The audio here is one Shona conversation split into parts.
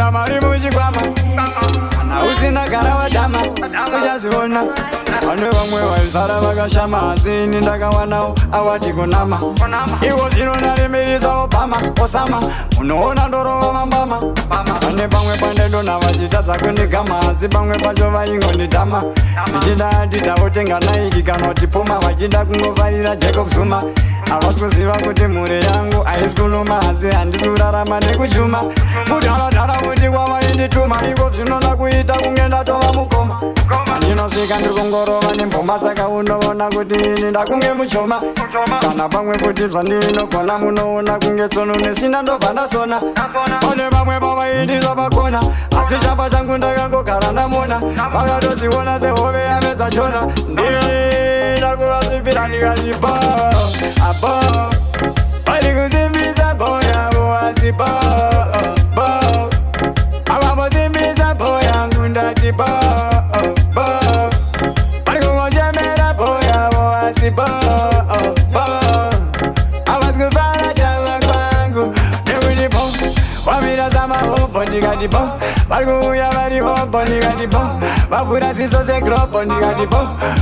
kana mari muchikwama kana usina kana wadama uchaziona vane vamwe vaisara vakashama asi ini ndakawanawo awati kunama iwo zvinonarimiridza obama osama unoona ndorova mambama pane pamwe pandedona vachitadza kundigama asi pamwe pacho vaingondidhama ndichida ndidavotenga naiki kana kuti puma vachida kungofarira Jacob Zuma havasi kuziva kuti mhuri yangu haisi kunuma asi handisi kurarama nekuchuma kudharadhara kuti kwavaindituma iko zvinoda kuita kunge ndatova mukoma ndinosvika ndikungorova nemboma saka unoona kuti ini ndakunge muchoma kana pamwe kuti zvandinogona munoona kunge tsono nesina ndobva ndasona pane vamwe vavaindisa pakona asi chapa changu ndakangogara ndamona vakatoziona sehove yamedza chona ndakuvasvipira ndikatibo abo vari kusimbisa boyavo asi bo avambosimbisa boyangu ndati bo vari kungochemera boyavo asi bo havasi kufara chava kwangu nekuti bo wamira samahobo ndikati bo vari kuuya vari hobo ndikati bo vavhura ziso segrobo ndikati bo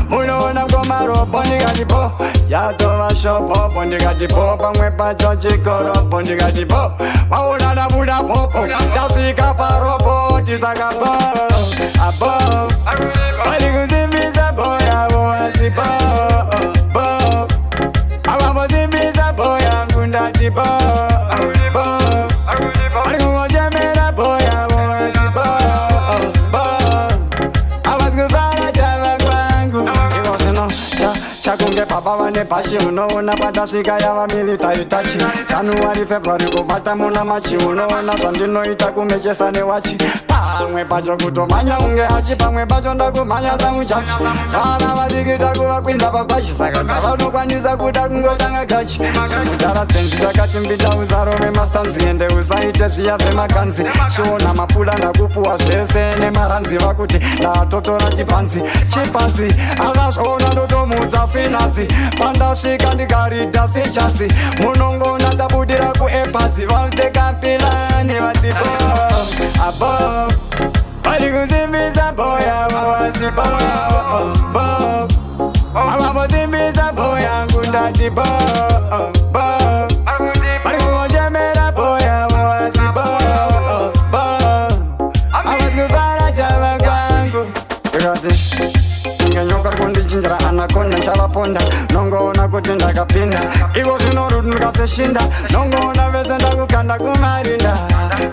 munoona komarobo ndikati bo yatova shopopo ndikati bo pamwe pacho chikoropo ndikati bo vaona ndabuda popo ndasvika paroboti saka bo abo vari kusimbisa boyavo asi bo avambosimbisa boyangu ndati bo vari kungochemera boyavo asi bo havasi kufara chava kwangu iko zvino chakunge baba vane bhashi unoona patasvika yava military tachi January February kubata muna machi unoona zvandinoita kumechesa newachi pamwe pacho kutomhanya unge hachi pamwe pacho ndakumhanya samuchachi vana vadikita kuvakwinza pagwashi saka dzavanokwanisa kuda kungotanga gachi zvimudhara stenzi takati mbita uzaro vemastanzi ende usaite zviya zvemaganzi chiona mapula ndakupuwa zvese nemaranzi vakuti ndatotora chipanzi akazvaona ndotomudza finasi pandasvika ndikarida sechasi munongona tabudira kuepasi vanzekapilani vatibo abo vari kusimbisa boyavo asi bo avambosimbisa boyangu ndati bo vari kungochemera boyavo asi bo havasi kufara chava kwangu ikati ngenyoka kundichinjira anakonda chavaponda nongoona kuti ndakapinda iko zvinoruduka seshinda nongoona vese ndakukanda kumarinda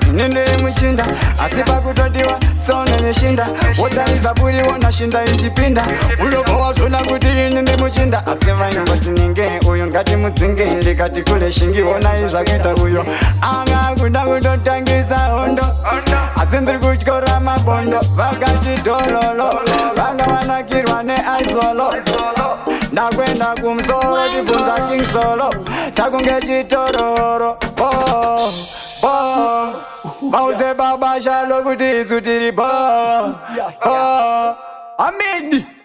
ini ndiri muchinda asi pakutodiwa tsono neshinda wotarisa buriwo nashinda ichipinda unobva wazvona kuti ini ndi muchinda asi vaingoti ninge uyu ngatimudzinge ndikati kule shingiona izvakuita uyo anga kuda kutotangisa hondo asi ndiri kutyora mabondo vakati dhololo vanga vanakirwa neaisbolo ndakwenda kumsoro chibvunza king solo chakunge chitororo vauze babasha lokuti isu tiri bo ameni.